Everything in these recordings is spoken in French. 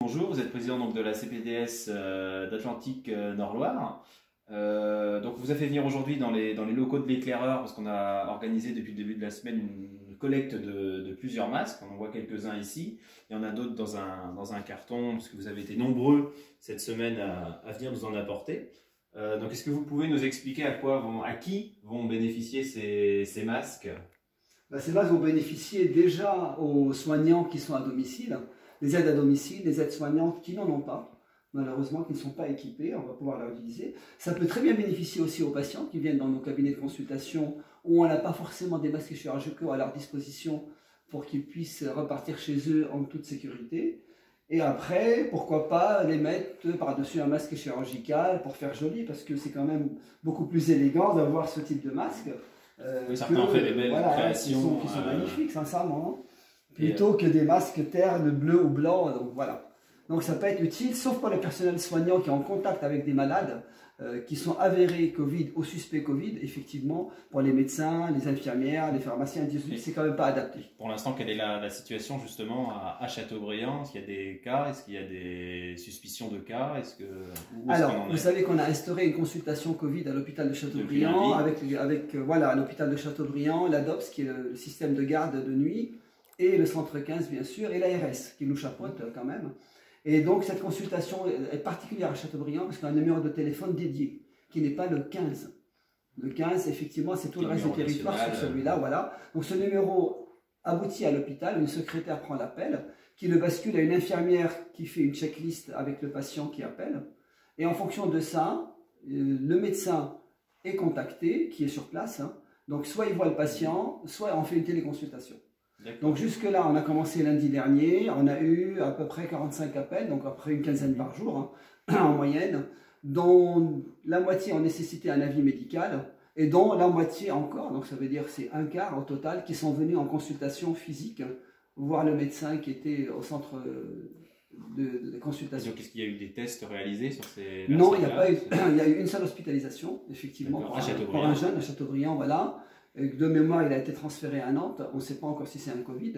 Bonjour, vous êtes président donc, de la CPDS d'Atlantique Nord-Loire. Donc, on vous a fait venir aujourd'hui dans les locaux de l'éclaireur parce qu'on a organisé depuis le début de la semaine une collecte de plusieurs masques. On en voit quelques-uns ici. Il y en a d'autres dans un carton parce que vous avez été nombreux cette semaine à venir nous en apporter. Donc, est-ce que vous pouvez nous expliquer à qui vont bénéficier ces masques? Ces masques vont bénéficier déjà aux soignants qui sont à domicile, les aides à domicile, les aides soignantes qui n'en ont pas, malheureusement, qui ne sont pas équipées, on va pouvoir leur utiliser. Ça peut très bien bénéficier aussi aux patients qui viennent dans nos cabinets de consultation où on n'a pas forcément des masques chirurgicaux à leur disposition pour qu'ils puissent repartir chez eux en toute sécurité. Et après, pourquoi pas les mettre par-dessus un masque chirurgical pour faire joli, parce que c'est quand même beaucoup plus élégant d'avoir ce type de masque. Oui, certains ont fait des belles créations. Qui sont magnifiques, sincèrement. Plutôt que des masques ternes bleu ou blanc. Donc voilà. Donc ça peut être utile, sauf pour le personnel soignant qui est en contact avec des malades qui sont avérés Covid ou suspects Covid. Effectivement, pour les médecins, les infirmières, les pharmaciens, c'est quand même pas adapté. Pour l'instant, quelle est la situation justement à Châteaubriand? Est-ce qu'il y a des cas? Est-ce qu'il y a des suspicions de cas? Alors, vous savez qu'on a instauré une consultation Covid à l'hôpital de Châteaubriand, avec voilà, à l'hôpital de Châteaubriand, l'ADOPS, qui est le système de garde de nuit, et le centre 15, bien sûr, et l'ARS, qui nous chapeaute quand même. Et donc, cette consultation est particulière à Châteaubriand, parce qu'il y a un numéro de téléphone dédié, qui n'est pas le 15. Le 15, effectivement, c'est tout le reste du territoire sur celui-là, voilà. Donc, ce numéro aboutit à l'hôpital, une secrétaire prend l'appel, qui le bascule à une infirmière qui fait une checklist avec le patient qui appelle. Et en fonction de ça, le médecin est contacté, qui est sur place. Donc, soit il voit le patient, soit on fait une téléconsultation. Donc jusque-là, on a commencé lundi dernier, on a eu à peu près 45 appels, donc après une quinzaine par jour, en moyenne, dont la moitié ont nécessité un avis médical, et dont la moitié encore, donc ça veut dire c'est un quart au total, qui sont venus en consultation physique, voir le médecin qui était au centre de consultation. Donc est-ce qu'il y a eu des tests réalisés sur ces... Non, il n'y a pas eu, il y a eu une seule hospitalisation, effectivement, pour un jeune à Châteaubriand, voilà. De mémoire, il a été transféré à Nantes. On ne sait pas encore si c'est un Covid.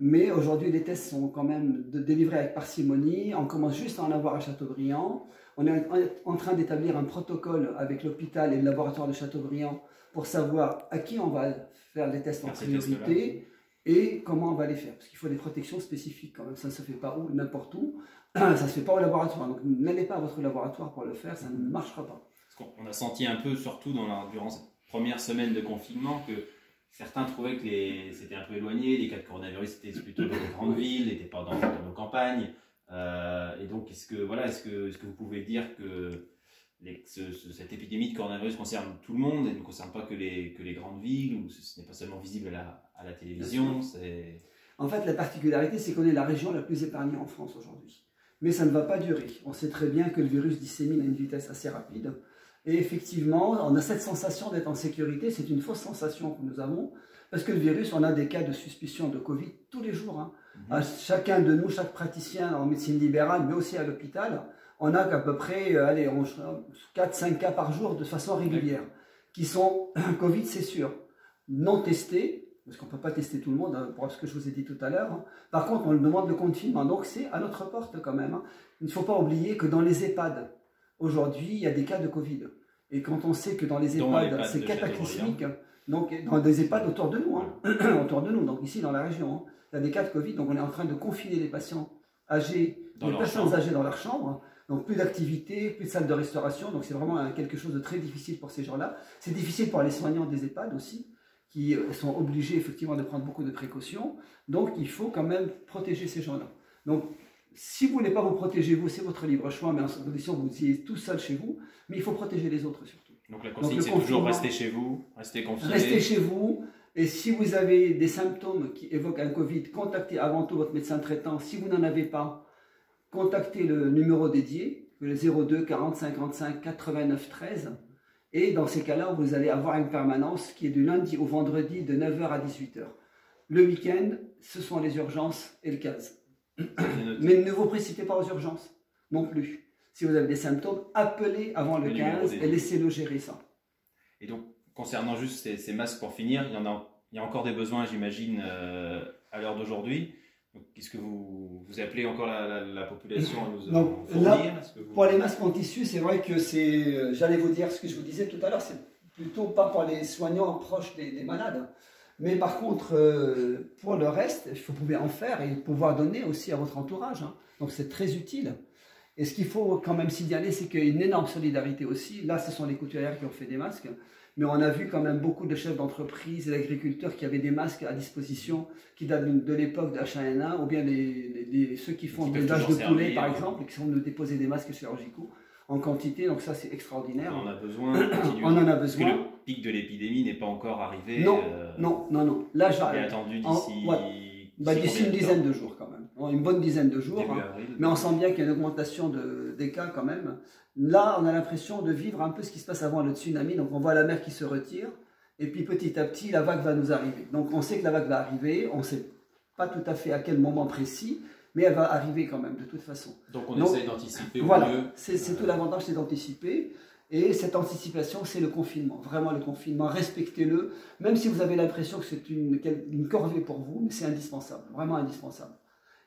Mais aujourd'hui, les tests sont quand même délivrés avec parcimonie. On commence juste à en avoir à Châteaubriand. On est en train d'établir un protocole avec l'hôpital et le laboratoire de Châteaubriand pour savoir à qui on va faire les tests en priorité et comment on va les faire. Parce qu'il faut des protections spécifiques quand même. Ça ne se fait pas n'importe où. Ça ne se fait pas au laboratoire. Donc n'allez pas à votre laboratoire pour le faire. Ça ne marchera pas. On a senti un peu, surtout durant cette première semaine de confinement, que certains trouvaient que c'était un peu éloigné, les cas de coronavirus étaient plutôt dans les grandes villes, n'étaient pas dans nos campagnes. Et donc, est-ce que vous pouvez dire que cette épidémie de coronavirus concerne tout le monde et ne concerne pas que les grandes villes, ou ce n'est pas seulement visible à la télévision? En fait, la particularité, c'est qu'on est la région la plus épargnée en France aujourd'hui. Mais ça ne va pas durer. On sait très bien que le virus dissémine à une vitesse assez rapide. Et effectivement, on a cette sensation d'être en sécurité. C'est une fausse sensation que nous avons, parce que le virus, on a des cas de suspicion de Covid tous les jours. Chacun de nous, chaque praticien en médecine libérale, mais aussi à l'hôpital, on a qu'à peu près 4-5 cas par jour de façon régulière, qui sont Covid, c'est sûr, non testés, parce qu'on ne peut pas tester tout le monde, pour ce que je vous ai dit tout à l'heure. Par contre, on demande le confinement, donc c'est à notre porte quand même. Il ne faut pas oublier que dans les EHPAD, aujourd'hui, il y a des cas de Covid. Et quand on sait que dans les EHPAD, c'est cataclysmique, donc dans des EHPAD autour de nous, autour de nous, donc ici dans la région, il y a des cas de Covid, donc on est en train de confiner les patients âgés, les personnes âgées dans leur chambre, donc plus d'activité, plus de salles de restauration, donc c'est vraiment quelque chose de très difficile pour ces gens-là. C'est difficile pour les soignants des EHPAD aussi, qui sont obligés effectivement de prendre beaucoup de précautions, donc il faut quand même protéger ces gens-là. Donc, si vous ne voulez pas vous protéger, vous, c'est votre libre choix, mais en condition que vous soyez tout seul chez vous, mais il faut protéger les autres surtout. Donc la consigne, c'est toujours rester chez vous, rester confiné. Restez chez vous, et si vous avez des symptômes qui évoquent un Covid, contactez avant tout votre médecin traitant. Si vous n'en avez pas, contactez le numéro dédié, le 02 40 55 89 13, et dans ces cas-là, vous allez avoir une permanence qui est du lundi au vendredi de 9 h à 18 h. Le week-end, ce sont les urgences et le CAS. Mais ne vous précipitez pas aux urgences non plus. Si vous avez des symptômes, appelez avant le 15 et laissez-le gérer ça. Et donc, concernant juste ces masques pour finir, il y a encore des besoins, j'imagine, à l'heure d'aujourd'hui. Est-ce que vous appelez encore la population à nous Donc, fournir? Pour les masques en tissu, c'est vrai que c'est, j'allais vous dire ce que je vous disais tout à l'heure, c'est plutôt pas pour les soignants proches des malades. Mais par contre, pour le reste, vous pouvez en faire et pouvoir donner aussi à votre entourage. Hein. Donc c'est très utile. Et ce qu'il faut quand même signaler, c'est qu'il y a une énorme solidarité aussi. Là, ce sont les couturières qui ont fait des masques. Mais on a vu quand même beaucoup de chefs d'entreprise et d'agriculteurs qui avaient des masques à disposition qui datent de l'époque de H1N1, ou bien ceux qui font des élevage de poulets, par exemple, qui sont de déposer des masques chirurgicaux en quantité. Donc ça, c'est extraordinaire. On en a besoin. On en a besoin. Parce que le pic de l'épidémie n'est pas encore arrivé. Non, non. Là, il est attendu d'ici... D'ici une dizaine de jours quand même. Une bonne dizaine de jours. Début avril. Mais on sent bien qu'il y a une augmentation des cas quand même. Là, on a l'impression de vivre un peu ce qui se passe avant le tsunami. Donc on voit la mer qui se retire. Et puis petit à petit, la vague va nous arriver. Donc on sait que la vague va arriver. On ne sait pas tout à fait à quel moment précis. Mais elle va arriver quand même, de toute façon. Donc on essaye d'anticiper au voilà, mieux. C'est tout l'avantage, c'est d'anticiper. Et cette anticipation, c'est le confinement. Vraiment le confinement, respectez-le. Même si vous avez l'impression que c'est une corvée pour vous, mais c'est indispensable, vraiment indispensable.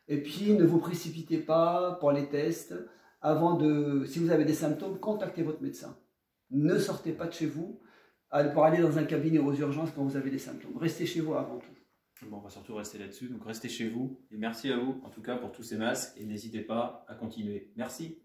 Et puis, ne vous précipitez pas pour les tests. Si vous avez des symptômes, contactez votre médecin. Ne sortez pas de chez vous pour aller dans un cabinet aux urgences quand vous avez des symptômes. Restez chez vous avant tout. Bon, on va surtout rester là-dessus. Donc restez chez vous. Et merci à vous, en tout cas, pour tous ces masques. Et n'hésitez pas à continuer. Merci.